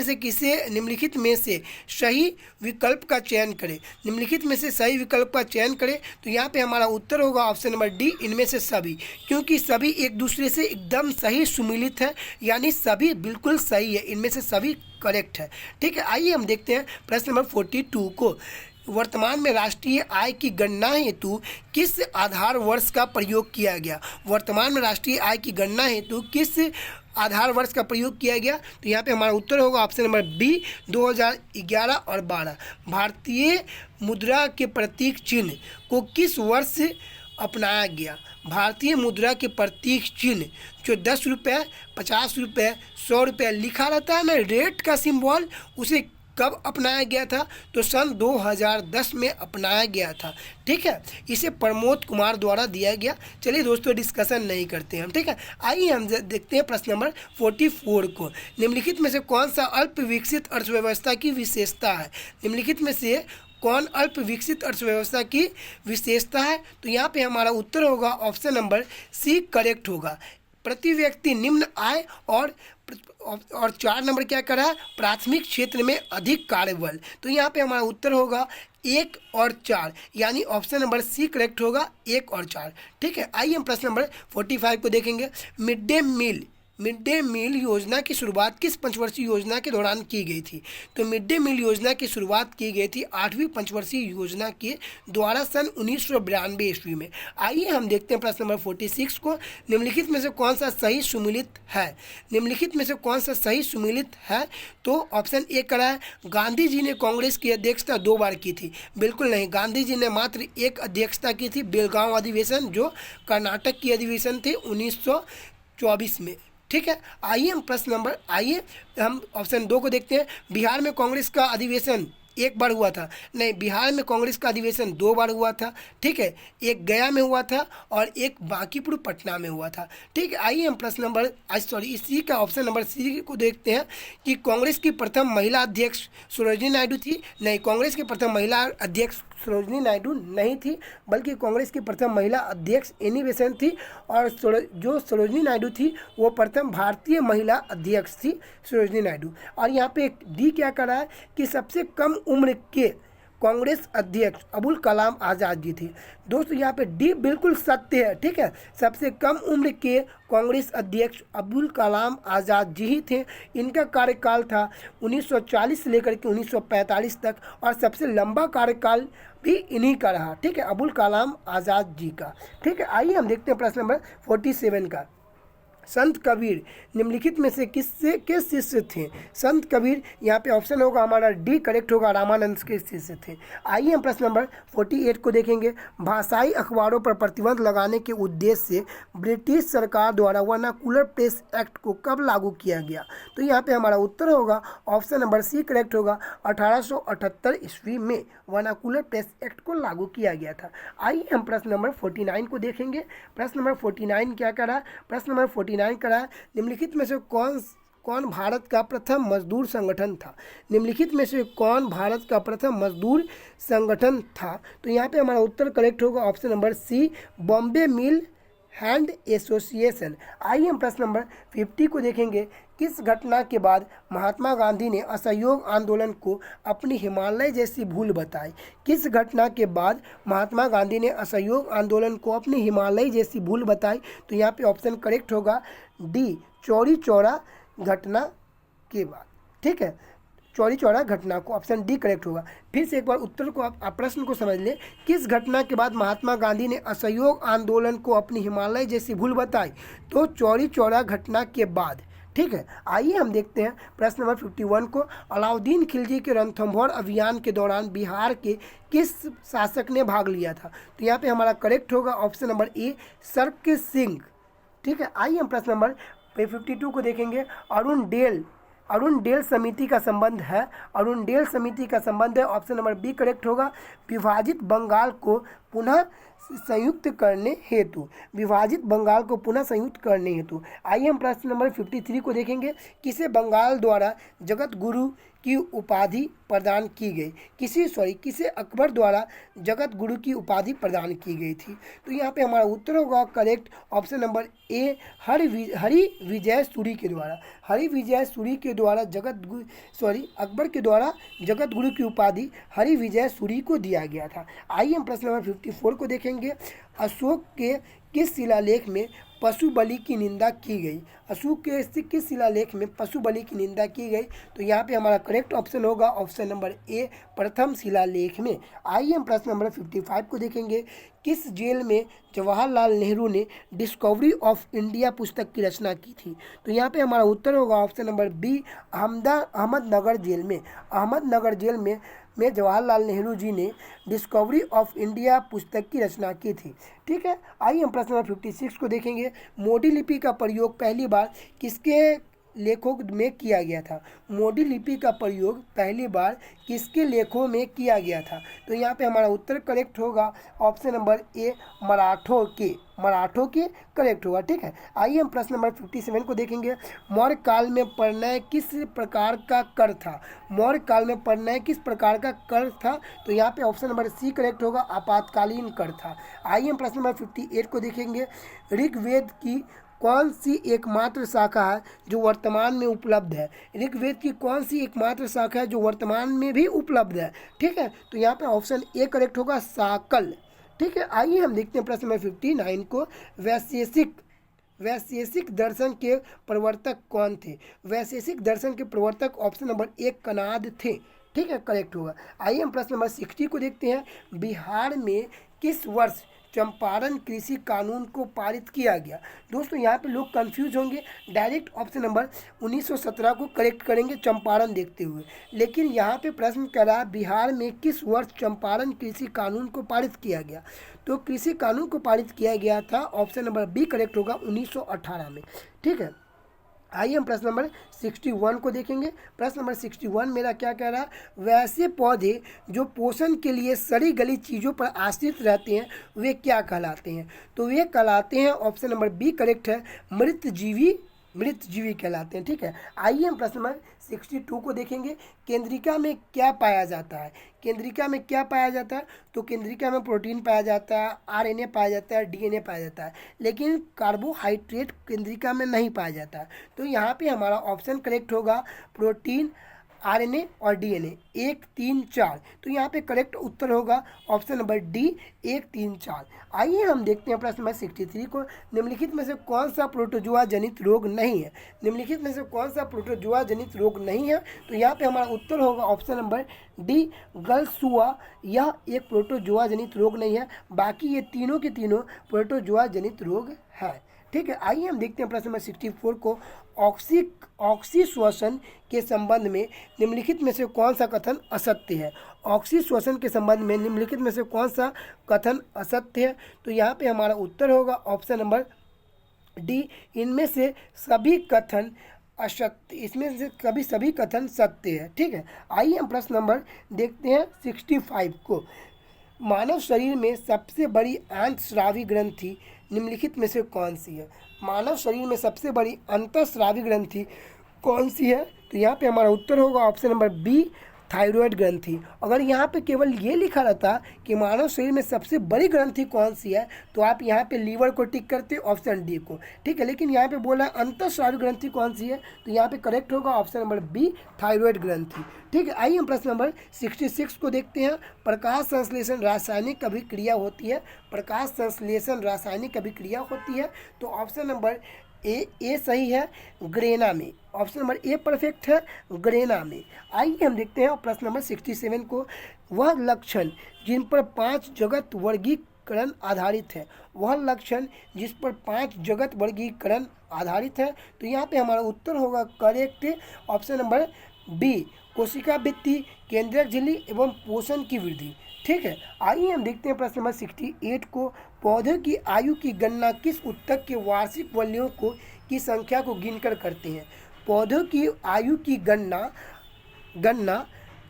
S1: में से सही विकल्प का चयन करें। निम्नलिखित में से सही विकल्प का चयन करें, तो यहाँ पे हमारा उत्तर होगा ऑप्शन नंबर डी, इनमें से सभी, क्योंकि सभी एक दूसरे से एकदम सही सुमिलित है, यानी सभी बिल्कुल सही है, इनमें से सभी करेक्ट है। ठीक है, आइए हम देखते हैं प्रश्न नंबर 42 को। वर्तमान में राष्ट्रीय आय की गणना हेतु किस आधार वर्ष का प्रयोग किया गया? वर्तमान में राष्ट्रीय आय की गणना हेतु किस आधार वर्ष का प्रयोग किया गया? तो यहाँ पे हमारा उत्तर होगा ऑप्शन नंबर बी, 2011 और 12। भारतीय मुद्रा के प्रतीक चिन्ह को किस वर्ष अपनाया गया? भारतीय मुद्रा के प्रतीक चिन्ह जो 10 रुपये, 50 रुपये, 100 रुपये लिखा रहता है ना, रेट का सिंबल, उसे कब अपनाया गया था? तो सन 2010 में अपनाया गया था। ठीक है, इसे प्रमोद कुमार द्वारा दिया गया। चलिए दोस्तों, डिस्कशन नहीं करते हम। ठीक है, आइए हम देखते हैं प्रश्न नंबर 44 को। निम्नलिखित में से कौन सा अल्प विकसित अर्थव्यवस्था की विशेषता है? निम्नलिखित में से कौन अल्प विकसित अर्थव्यवस्था की विशेषता है? तो यहाँ पे हमारा उत्तर होगा ऑप्शन नंबर सी, करेक्ट होगा। प्रति व्यक्ति निम्न आय और 4 नंबर क्या करा है? प्राथमिक क्षेत्र में अधिक कार्यबल। तो यहाँ पे हमारा उत्तर होगा 1 और 4, यानी ऑप्शन नंबर सी करेक्ट होगा, 1 और 4। ठीक है, आइए हम प्रश्न नंबर 45 को देखेंगे। मिड डे मील योजना की शुरुआत किस पंचवर्षीय योजना के दौरान की गई थी? तो मिड डे मील योजना की शुरुआत की गई थी 8वीं पंचवर्षीय योजना के द्वारा सन 1992 ईस्वी में। आइए हम देखते हैं प्रश्न नंबर 46 को। निम्नलिखित में से कौन सा सही सुमिलित है? निम्नलिखित में से कौन सा सही सुमिलित है? तो ऑप्शन ए करा है, गांधी जी ने कांग्रेस की अध्यक्षता 2 बार की थी। बिल्कुल नहीं, गांधी जी ने मात्र एक अध्यक्षता की थी, बेलगांव अधिवेशन, जो कर्नाटक की अधिवेशन थी 1924 में। ठीक है, आइए हम ऑप्शन 2 को देखते हैं। बिहार में कांग्रेस का अधिवेशन 1 बार हुआ था। नहीं, बिहार में कांग्रेस का अधिवेशन 2 बार हुआ था। ठीक है, एक गया में हुआ था और एक बांकीपुर पटना में हुआ था। ठीक है, आइए हम इसी का ऑप्शन नंबर सी को देखते हैं कि कांग्रेस की प्रथम महिला अध्यक्ष सरोजिनी नायडू थी। नहीं, कांग्रेस की प्रथम महिला अध्यक्ष सरोजिनी नायडू नहीं थी, बल्कि कांग्रेस की प्रथम महिला अध्यक्ष एनी बेसेंट थी, और जो सरोजिनी नायडू थी वो प्रथम भारतीय महिला अध्यक्ष थी, सरोजिनी नायडू। और यहाँ पे डी क्या कर रहा है कि सबसे कम उम्र के कांग्रेस अध्यक्ष अबुल कलाम आज़ाद जी थे। दोस्तों यहाँ पे डी बिल्कुल सत्य है। ठीक है, सबसे कम उम्र के कांग्रेस अध्यक्ष अबुल कलाम आज़ाद जी ही थे। इनका कार्यकाल था 1940 से लेकर के 1945 तक, और सबसे लंबा कार्यकाल भी इन्हीं का रहा। ठीक है, अबुल कलाम आज़ाद जी का। ठीक है, आइए हम देखते हैं प्रश्न नंबर 47 का। संत कबीर निम्नलिखित में से किस शिष्य थे? संत कबीर, यहाँ पे ऑप्शन होगा हमारा डी करेक्ट होगा, रामानंद के शिष्य थे। आइए हम प्रश्न नंबर 48 को देखेंगे। भाषाई अखबारों पर प्रतिबंध लगाने के उद्देश्य से ब्रिटिश सरकार द्वारा वर्नाकुलर प्रेस एक्ट को कब लागू किया गया? तो यहाँ पे हमारा उत्तर होगा ऑप्शन नंबर सी करेक्ट होगा, 1878 ईस्वी में वर्नाकुलर प्रेस एक्ट को लागू किया गया था। आइए हम प्रश्न नंबर 49 को देखेंगे। प्रश्न नंबर 49 क्या करा? प्रश्न नंबर 49 करा, निम्नलिखित में से कौन भारत का प्रथम मजदूर संगठन था? निम्नलिखित में से कौन भारत का प्रथम मजदूर संगठन था? तो यहाँ पे हमारा उत्तर करेक्ट होगा ऑप्शन नंबर सी, बॉम्बे मिल हैंड एसोसिएशन। आइए हम प्रश्न नंबर 50 को देखेंगे। किस घटना के बाद महात्मा गांधी ने असहयोग आंदोलन को अपनी हिमालय जैसी भूल बताई? किस घटना के बाद महात्मा गांधी ने असहयोग आंदोलन को अपनी हिमालय जैसी भूल बताई? तो यहाँ पे ऑप्शन करेक्ट होगा डी, चौरी चौरा घटना के बाद। ठीक है, चौरी चौरा घटना को, ऑप्शन डी करेक्ट होगा। फिर से एक बार उत्तर को आप प्रश्न को समझ लें। किस घटना के बाद महात्मा गांधी ने असहयोग आंदोलन को अपनी हिमालय जैसी भूल बताई? तो चौरी चौरा घटना के बाद। ठीक है, आइए हम देखते हैं प्रश्न नंबर 51 को। अलाउद्दीन खिलजी के रणथंभौर अभियान के दौरान बिहार के किस शासक ने भाग लिया था? तो यहाँ पे हमारा करेक्ट होगा ऑप्शन नंबर ए, सर्क सिंह। ठीक है, आइए हम प्रश्न नंबर 52 को देखेंगे। अरुण डेल समिति का संबंध है, अरुण डेल समिति का संबंध है, ऑप्शन नंबर बी करेक्ट होगा। विभाजित बंगाल को पुनः संयुक्त करने हेतु, विभाजित बंगाल को पुनः संयुक्त करने हेतु। आइए हम प्रश्न नंबर 53 को देखेंगे। किसे बंगाल द्वारा जगत गुरु की उपाधि प्रदान की गई? किसे अकबर द्वारा जगत गुरु की उपाधि प्रदान की गई थी? तो यहाँ पे हमारा उत्तर होगा correct option number A, Hari Vijay Suri के द्वारा। हरि विजय सूरी के द्वारा अकबर के द्वारा जगत गुरु की उपाधि हरि विजय सूरी को दिया गया था। आइए हम प्रश्न नंबर 54 को देखेंगे। अशोक के किस शिलालेख में पशु बलि की निंदा की गई? अशोक के किस शिलालेख में पशु बलि की निंदा की गई? तो यहाँ पे हमारा करेक्ट ऑप्शन होगा ऑप्शन नंबर ए, प्रथम शिलालेख में। आइए हम प्रश्न नंबर 55 को देखेंगे। किस जेल में जवाहरलाल नेहरू ने डिस्कवरी ऑफ इंडिया पुस्तक की रचना की थी? तो यहाँ पे हमारा उत्तर होगा option number B, Ahmednagar jail में। अहमदनगर जेल में जवाहरलाल नेहरू जी ने डिस्कवरी ऑफ इंडिया पुस्तक की रचना की थी। ठीक है, आइए हम प्रश्न नंबर 56 को देखेंगे। मोडी लिपि का प्रयोग पहली बार किसके लेखों में किया गया था? मोडी लिपि का प्रयोग पहली बार किसके लेखों में किया गया था? तो यहाँ पे हमारा उत्तर करेक्ट होगा ऑप्शन नंबर ए, मराठों के करेक्ट होगा। ठीक है, आइए हम प्रश्न नंबर 57 को देखेंगे। मौर्य काल में प्रणय किस प्रकार का कर था? मौर्य काल में प्रणय किस प्रकार का कर था? तो यहाँ पे ऑप्शन नंबर सी करेक्ट होगा, आपातकालीन कर था। आइए हम प्रश्न नंबर 58 को देखेंगे। ऋग्वेद की कौन सी एकमात्र शाखा है जो वर्तमान में उपलब्ध है? ऋग्वेद की कौन सी एकमात्र शाखा है जो वर्तमान में भी उपलब्ध है? ठीक है, तो यहाँ पे ऑप्शन ए करेक्ट होगा, साकल। ठीक है, आइए हम देखते हैं प्रश्न नंबर 59 को। वैशेषिक दर्शन के प्रवर्तक कौन थे? वैशेषिक दर्शन के प्रवर्तक ऑप्शन नंबर एक, कनाद थे। ठीक है, करेक्ट होगा। आइए हम प्रश्न नंबर 60 को देखते हैं। बिहार में किस वर्ष चंपारण कृषि कानून को पारित किया गया? दोस्तों यहाँ पे लोग कंफ्यूज होंगे, डायरेक्ट ऑप्शन नंबर 1917 को करेक्ट करेंगे चंपारण देखते हुए, लेकिन यहाँ पे प्रश्न कर रहा है बिहार में किस वर्ष चंपारण कृषि कानून को पारित किया गया? तो कृषि कानून को पारित किया गया था, ऑप्शन नंबर बी करेक्ट होगा, 1918 में। ठीक है, आइए हम प्रश्न नंबर 61 को देखेंगे। प्रश्न नंबर 61 मेरा क्या कह रहा है? वैसे पौधे जो पोषण के लिए सड़ी गली चीज़ों पर आश्रित रहते हैं वे क्या कहलाते हैं? तो वे कहलाते हैं, ऑप्शन नंबर बी करेक्ट है, मृतजीवी कहलाते हैं। ठीक है, आइए हम प्रश्न नंबर 62 को देखेंगे। केंद्रिका में क्या पाया जाता है? केंद्रिका में क्या पाया जाता है? तो केंद्रिका में प्रोटीन पाया जाता है, आरएनए पाया जाता है, डीएनए पाया जाता है, लेकिन कार्बोहाइड्रेट केंद्रिका में नहीं पाया जाता है। तो यहाँ पे हमारा ऑप्शन करेक्ट होगा, प्रोटीन, आरएनए और डीएनए, 1, 3, 4। तो यहाँ पे करेक्ट उत्तर होगा ऑप्शन नंबर डी, 1, 3, 4। आइए हम देखते हैं प्रश्न नंबर 63 को। निम्नलिखित में से कौन सा प्रोटोजुआ जनित रोग नहीं है? निम्नलिखित में से कौन सा प्रोटोजुआ जनित रोग नहीं है? तो यहाँ पे हमारा उत्तर होगा ऑप्शन नंबर डी, गलसुआ। यह एक प्रोटोजुआ जनित रोग नहीं है, बाकी ये तीनों के तीनों प्रोटोजुआ जनित रोग है। ठीक है, आइए हम देखते हैं प्रश्न नंबर 64 को। ऑक्सी श्वसन के संबंध में निम्नलिखित में से कौन सा कथन असत्य है? ऑक्सी श्वसन के संबंध में निम्नलिखित में से कौन सा कथन असत्य है? तो यहाँ पे हमारा उत्तर होगा ऑप्शन नंबर डी, इनमें से सभी कथन असत्य, इसमें से सभी कथन सत्य है। ठीक है, आइए हम प्रश्न नंबर देखते हैं 65 को। मानव शरीर में सबसे बड़ी अंतःस्रावी ग्रंथि निम्नलिखित में से कौन सी है? मानव शरीर में सबसे बड़ी अंतःस्रावी ग्रंथि कौन सी है? तो यहाँ पे हमारा उत्तर होगा ऑप्शन नंबर बी, थायराइड ग्रंथि। अगर यहाँ पे केवल ये लिखा रहता कि मानव शरीर में सबसे बड़ी ग्रंथि कौन सी है तो आप यहाँ पे लीवर को टिक करते ऑप्शन डी को। ठीक है, लेकिन यहाँ पे बोला अंतःस्रावी ग्रंथि कौन सी है, तो यहाँ पे करेक्ट होगा ऑप्शन नंबर बी, थायराइड ग्रंथि। ठीक है, आइए हम प्रश्न नंबर 66 को देखते हैं। प्रकाश संश्लेषण रासायनिक अभिक्रिया होती है, प्रकाश संश्लेषण रासायनिक अभिक्रिया होती है, तो ऑप्शन नंबर ए सही है, ग्रेना में। ऑप्शन नंबर ए परफेक्ट है, ग्रेना में। आइए हम देखते हैं प्रश्न नंबर 67 को। वह लक्षण जिन पर 5 जगत वर्गीकरण आधारित है? वह लक्षण जिस पर 5 जगत वर्गीकरण आधारित है। तो यहाँ पे हमारा उत्तर होगा करेक्ट ऑप्शन नंबर बी, कोशिका भित्ति, केंद्रक झिल्ली एवं पोषण की वृद्धि। ठीक है, आइए हम देखते हैं प्रश्न नंबर 68 को। पौधे की आयु की गणना किस ऊतक के वार्षिक वलयों को की संख्या को गिनकर करते हैं? पौधों की आयु की गणना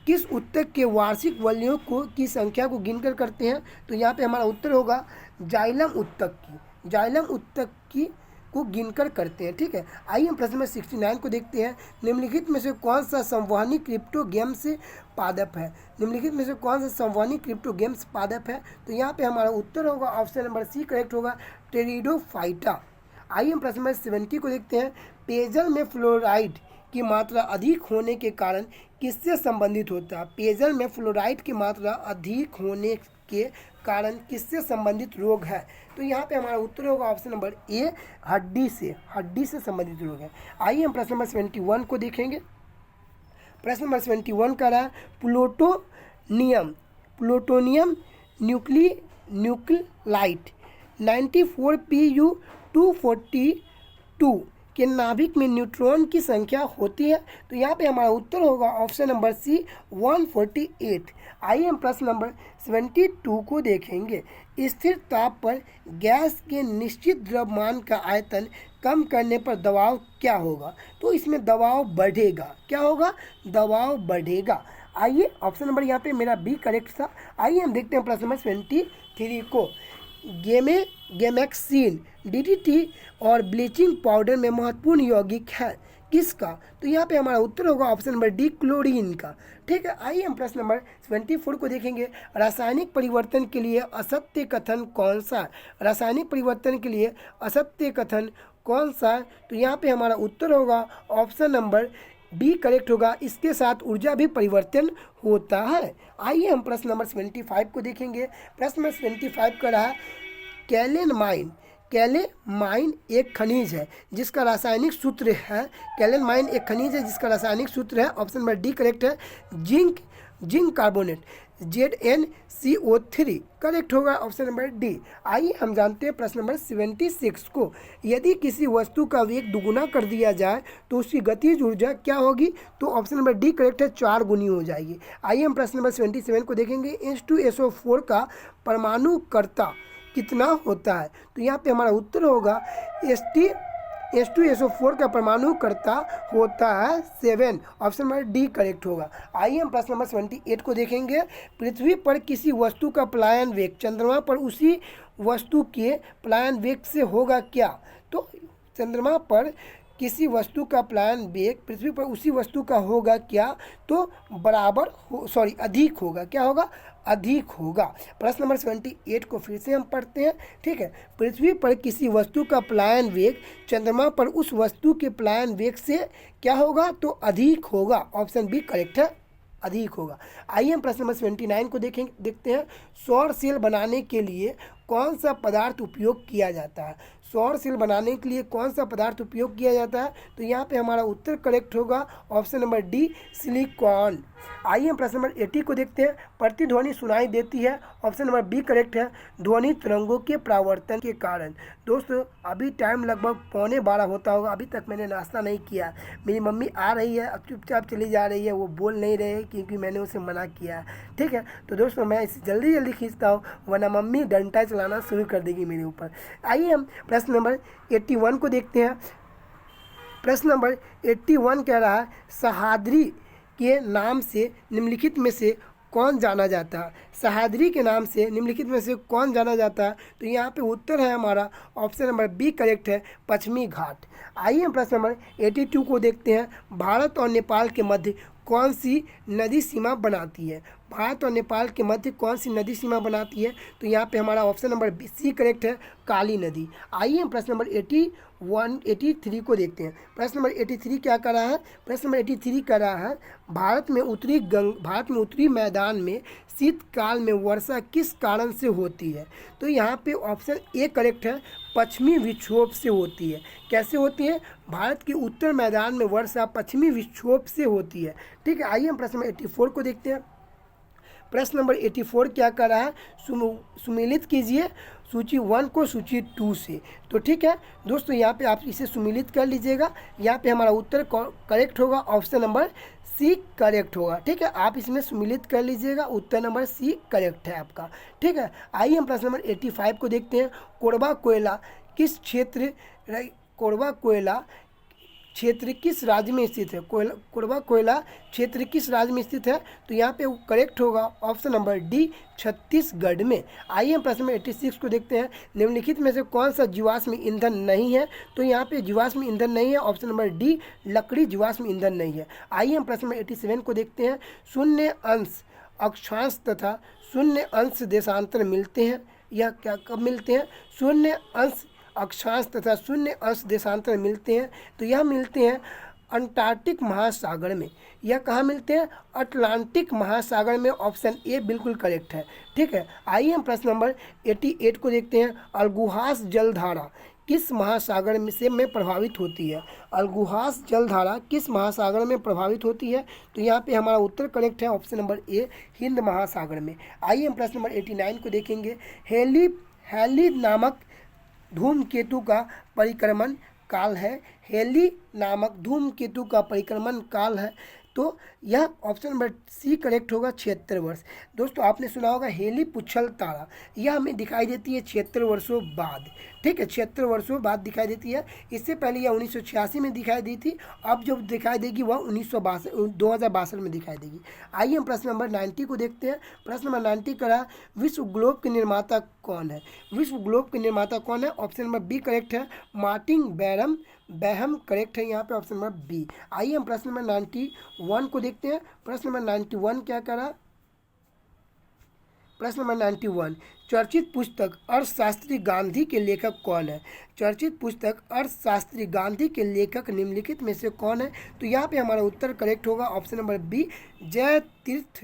S1: किस ऊतक के वार्षिक वलयों को की संख्या को गिनकर करते हैं? तो यहाँ पे हमारा उत्तर होगा जाइलम ऊतक की, जाइलम ऊतक की को गिनकर करते हैं। ठीक है, आइए हम प्रश्न नंबर 69 को देखते हैं। निम्नलिखित में से कौन सा संवहनी क्रिप्टोगेम्स पादप है? निम्नलिखित में से कौन सा संवहनी क्रिप्टोगेम्स पादप है? तो यहाँ पे हमारा उत्तर होगा ऑप्शन नंबर सी करेक्ट होगा, टेरिडोफाइटा। आइए हम प्रश्न नंबर 70 को देखते हैं। पेयजल में फ्लोराइड की मात्रा अधिक होने के कारण किससे संबंधित होता है? पेयजल में फ्लोराइड की मात्रा अधिक होने के कारण किससे संबंधित रोग है? तो यहाँ पे हमारा उत्तर होगा ऑप्शन नंबर ए, हड्डी से संबंधित रोग है। आइए हम प्रश्न नंबर 71 को देखेंगे। प्रश्न नंबर 71 का रहा है प्लूटोनियम न्यूक्लिलाइट 94Pu242 के नाभिक में न्यूट्रॉन की संख्या होती है। तो यहाँ पे हमारा उत्तर होगा ऑप्शन नंबर सी 148। आइए हम प्रश्न नंबर 72 को देखेंगे। स्थिर ताप पर गैस के निश्चित द्रव्यमान का आयतन कम करने पर दबाव क्या होगा? तो इसमें दबाव बढ़ेगा। क्या होगा? दबाव बढ़ेगा। आइए ऑप्शन नंबर यहाँ पे मेरा बी करेक्ट था। आइए हम देखते हैं प्रश्न नंबर 73 को। गेमेक्सिन डीडीटी और ब्लीचिंग पाउडर में महत्वपूर्ण यौगिक है किसका? तो यहाँ पे हमारा उत्तर होगा ऑप्शन नंबर डी, क्लोरीन का। ठीक है, आइए हम प्रश्न नंबर 74 को देखेंगे। रासायनिक परिवर्तन के लिए असत्य कथन कौन सा है? रासायनिक परिवर्तन के लिए असत्य कथन कौन सा है? तो यहाँ पे हमारा उत्तर होगा ऑप्शन नंबर बी करेक्ट होगा, इसके साथ ऊर्जा भी परिवर्तन होता है। आइए हम प्रश्न नंबर 75 को देखेंगे। प्रश्न नंबर 75 का रहा कैलेनमाइन एक खनिज है जिसका रासायनिक सूत्र है। कैलेनमाइन एक खनिज है जिसका रासायनिक सूत्र है, ऑप्शन नंबर डी करेक्ट है, जिंक कार्बोनेट ZnCO3 करेक्ट होगा ऑप्शन नंबर डी। आइए हम जानते हैं प्रश्न नंबर 76 को। यदि किसी वस्तु का वेग दुगुना कर दिया जाए तो उसकी गतिज ऊर्जा क्या होगी? तो ऑप्शन नंबर डी करेक्ट है, 4 गुनी हो जाएगी। आइए हम प्रश्न नंबर 77 को देखेंगे। H2SO4 का परमाणु कर्ता कितना होता है? तो यहाँ पे हमारा उत्तर होगा H2SO4 का परमाणु कर्ता होता है 7, ऑप्शन नंबर डी करेक्ट होगा। आइए हम प्रश्न नंबर 78 को देखेंगे। पृथ्वी पर किसी वस्तु का पलायन वेग चंद्रमा पर उसी वस्तु के पलायन वेग से होगा क्या? तो चंद्रमा पर किसी वस्तु का पलायन वेग पृथ्वी पर उसी वस्तु का होगा क्या? तो अधिक होगा। क्या होगा? अधिक होगा। प्रश्न नंबर 78 को फिर से हम पढ़ते हैं। ठीक है, पृथ्वी पर किसी वस्तु का पलायन वेग चंद्रमा पर उस वस्तु के पलायन वेग से क्या होगा? तो अधिक होगा, ऑप्शन बी करेक्ट है, अधिक होगा। आइए हम प्रश्न नंबर 79 को देखते हैं। सौर सेल बनाने के लिए कौन सा पदार्थ उपयोग किया जाता है? सौर सेल बनाने के लिए कौन सा पदार्थ उपयोग किया जाता है? तो यहाँ पे हमारा उत्तर करेक्ट होगा ऑप्शन नंबर डी, सिलिकॉन। आइए हम प्रश्न नंबर 80 को देखते हैं। प्रतिध्वनि सुनाई देती है, ऑप्शन नंबर बी करेक्ट है, ध्वनि तरंगों के परावर्तन के कारण। दोस्तों अभी टाइम लगभग 11:15 होता होगा, अभी तक मैंने नाश्ता नहीं किया। मेरी मम्मी आ रही है, अब चुपचाप चली जा रही है, वो बोल नहीं रहे क्योंकि मैंने उसे मना किया। ठीक है, तो दोस्तों मैं इसे जल्दी खींचता हूँ वरना मम्मी डंडा चलाना शुरू कर देगी मेरे ऊपर। आइए हम प्रश्न नंबर 81 को देखते हैं। प्रश्न नंबर 81 कह रहा है सहाद्री के नाम से निम्नलिखित में से कौन जाना जाता है? सहाद्री के नाम से निम्नलिखित में से कौन जाना जाता है? तो यहाँ पे उत्तर है हमारा ऑप्शन नंबर बी करेक्ट है, पश्चिमी घाट। आइए हम प्रश्न नंबर 82 को देखते हैं। भारत और नेपाल के मध्य कौन सी नदी सीमा बनाती है? भारत और नेपाल के मध्य कौन सी नदी सीमा बनाती है? तो यहाँ पे हमारा ऑप्शन नंबर सी करेक्ट है, काली नदी। आइए हम प्रश्न नंबर 83 को देखते हैं। प्रश्न नंबर 83 क्या कर रहा है? प्रश्न नंबर 83 कर रहा है भारत में उत्तरी मैदान में शीतकाल में वर्षा किस कारण से होती है? तो यहाँ पे ऑप्शन ए करेक्ट है, पश्चिमी विक्षोभ से होती है। कैसे होती है? भारत के उत्तर मैदान में वर्षा पश्चिमी विक्षोभ से होती है। ठीक है, आइए हम प्रश्न नंबर 84 को देखते हैं। प्रश्न नंबर 84 क्या कर रहा है, सुमेलित कीजिए सूची 1 को सूची 2 से। तो ठीक है दोस्तों, यहाँ पे आप इसे सुमेलित कर लीजिएगा। यहाँ पे हमारा उत्तर करेक्ट होगा, ऑप्शन नंबर सी करेक्ट होगा। ठीक है, आप इसमें सुमेलित कर लीजिएगा, उत्तर नंबर सी करेक्ट है आपका। ठीक है, आइए हम प्रश्न नंबर 85 को देखते हैं। कोरबा कोयला किस क्षेत्र किस राज्य में स्थित है? कोरबा कोयला क्षेत्र किस राज्य में स्थित है? तो यहाँ पे वो करेक्ट होगा, ऑप्शन नंबर डी छत्तीसगढ़ में। आइए हम प्रश्न नंबर 86 को देखते हैं। निम्नलिखित में से कौन सा जीवाश्म ईंधन नहीं है? तो यहाँ पे जीवाश्म ईंधन नहीं है, ऑप्शन नंबर डी लकड़ी जीवाश्म ईंधन नहीं है। आइए हम प्रश्न नंबर 87 को देखते हैं। शून्य अंश अक्षांश तथा शून्य अंश देशांतर मिलते हैं, यह क्या कब मिलते हैं? शून्य अंश अक्षांश तथा शून्य अंश देशांतर मिलते हैं, तो यह मिलते हैं अंटार्कटिक महासागर में। यह कहाँ मिलते हैं? अटलांटिक महासागर में, ऑप्शन ए बिल्कुल करेक्ट है। ठीक है, आइए हम प्रश्न नंबर 88 को देखते हैं। अलगुहास जलधारा किस महासागर में प्रभावित होती है? अलगुहास जलधारा किस महासागर में प्रभावित होती है? तो यहाँ पे हमारा उत्तर करेक्ट है, ऑप्शन नंबर ए हिंद महासागर में। आइए हम प्रश्न नंबर 89 को देखेंगे। हेली नामक धूमकेतु का परिक्रमण काल है। हेली नामक धूमकेतु का परिक्रमण काल है, तो यह ऑप्शन नंबर सी करेक्ट होगा, 76 वर्ष। दोस्तों आपने सुना होगा हेली पुच्छल तारा, यह हमें दिखाई देती है 76 वर्षों बाद। ठीक है, 76 वर्षों बाद दिखाई देती है। इससे पहले यह 1986 में दिखाई दी थी, अब जब दिखाई देगी वह 2062 में दिखाई देगी। आइए हम प्रश्न नंबर 90 को देखते हैं। प्रश्न नंबर 90 करा, विश्व ग्लोब के निर्माता कौन है? विश्व ग्लोब के निर्माता कौन है? ऑप्शन नंबर बी करेक्ट है, मार्टिन बैहम करेक्ट है यहाँ पे, ऑप्शन नंबर बी। आइए हम प्रश्न नंबर 91 को देखते हैं। प्रश्न नंबर 91 क्या करा? प्रश्न नंबर 91, चर्चित पुस्तक अर्थशास्त्री गांधी के लेखक कौन है? चर्चित पुस्तक अर्थशास्त्री गांधी के लेखक निम्नलिखित में से कौन है? तो यहाँ पे हमारा उत्तर करेक्ट होगा, ऑप्शन नंबर बी जय तीर्थ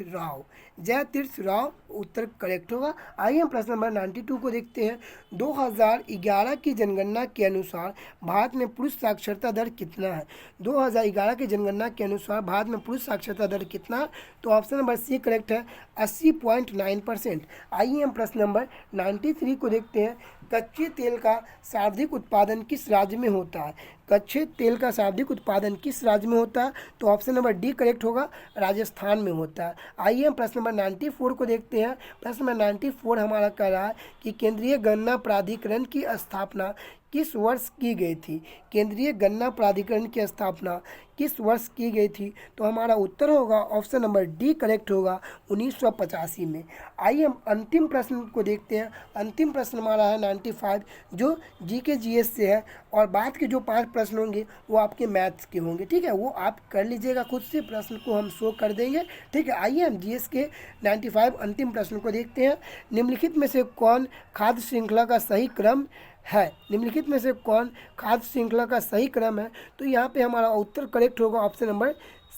S1: राव उत्तर करेक्ट होगा। आइए हम प्रश्न नंबर 92 को देखते हैं। 2011 की जनगणना के अनुसार भारत में पुरुष साक्षरता दर कितना है? 2011 की जनगणना के अनुसार भारत में पुरुष साक्षरता दर कितना है? तो ऑप्शन नंबर सी करेक्ट है, 80.9%। आइए हम प्रश्न नंबर 93 को देखते हैं। कच्चे तेल का सर्वाधिक उत्पादन किस राज्य में होता है? कच्चे तेल का सर्वाधिक उत्पादन किस राज्य में होता है? तो ऑप्शन नंबर डी करेक्ट होगा, राजस्थान में होता है। आइए हम प्रश्न नंबर 94 को देखते हैं। प्रश्न नंबर 94 हमारा कह रहा है कि केंद्रीय गणना प्राधिकरण की स्थापना किस वर्ष की गई थी? केंद्रीय गणना प्राधिकरण की स्थापना किस वर्ष की गई थी? तो हमारा उत्तर होगा, ऑप्शन नंबर डी करेक्ट होगा, 1985 में। आइए हम अंतिम प्रश्न को देखते हैं। अंतिम प्रश्न हमारा है 95, जो जीके जीएस से है, और बाद के जो 5 प्रश्न होंगे वो आपके मैथ्स के होंगे। ठीक है, वो आप कर लीजिएगा खुद से, प्रश्न को हम शो कर देंगे। ठीक है, आइए हम जीएस के 95 अंतिम प्रश्न को देखते हैं। निम्नलिखित में से कौन खाद्य श्रृंखला का सही क्रम है? निम्नलिखित में से कौन खाद्य श्रृंखला का सही क्रम है? तो यहाँ पे हमारा उत्तर करेक्ट होगा, ऑप्शन नंबर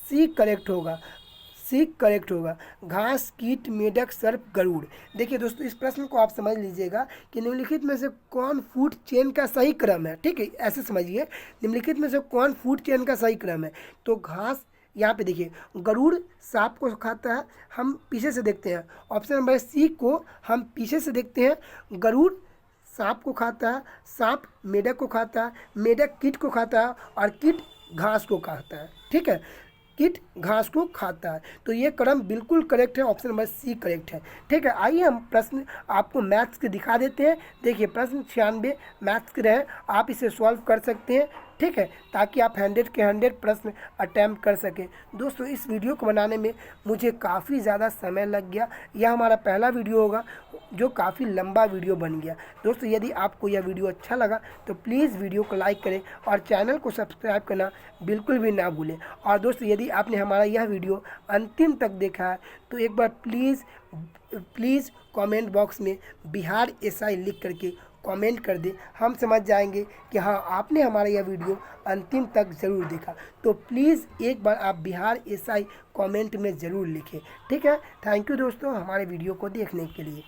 S1: सी करेक्ट होगा, सी करेक्ट होगा। घास, कीट, मेढक, सर्प, गरुड़। देखिए दोस्तों, इस प्रश्न को आप समझ लीजिएगा कि निम्नलिखित में से कौन फूड चेन का सही क्रम है। ठीक है, ऐसे समझिए, निम्नलिखित में से कौन फूड चेन का सही क्रम है? तो घास, यहाँ पे देखिए गरुड़ सांप को खाता है, हम पीछे से देखते हैं। ऑप्शन नंबर सी को हम पीछे से देखते हैं, गरुड़ सांप को खाता है, सांप मेढक को खाता है, मेढक कीट को खाता है, और कीट घास को खाता है। ठीक है, कीट घास को खाता है, तो ये क्रम बिल्कुल करेक्ट है, ऑप्शन नंबर सी करेक्ट है। ठीक है, आइए हम प्रश्न आपको मैथ्स के दिखा देते हैं। देखिए प्रश्न 96 मैथ्स के रहे, आप इसे सॉल्व कर सकते हैं। ठीक है, ताकि आप 100 के 100 प्रश्न अटैम्प्ट कर सकें। दोस्तों इस वीडियो को बनाने में मुझे काफ़ी ज़्यादा समय लग गया। यह हमारा पहला वीडियो होगा जो काफ़ी लंबा वीडियो बन गया। दोस्तों यदि आपको यह वीडियो अच्छा लगा तो प्लीज़ वीडियो को लाइक करें और चैनल को सब्सक्राइब करना बिल्कुल भी ना भूलें। और दोस्तों यदि आपने हमारा यह वीडियो अंतिम तक देखा है तो एक बार प्लीज़ कमेंट बॉक्स में बिहार एसआई लिख करके कमेंट कर दे। हम समझ जाएंगे कि हाँ आपने हमारा यह वीडियो अंतिम तक ज़रूर देखा। तो प्लीज़ एक बार आप बिहार एसआई कमेंट में ज़रूर लिखें। ठीक है, थैंक यू दोस्तों हमारे वीडियो को देखने के लिए।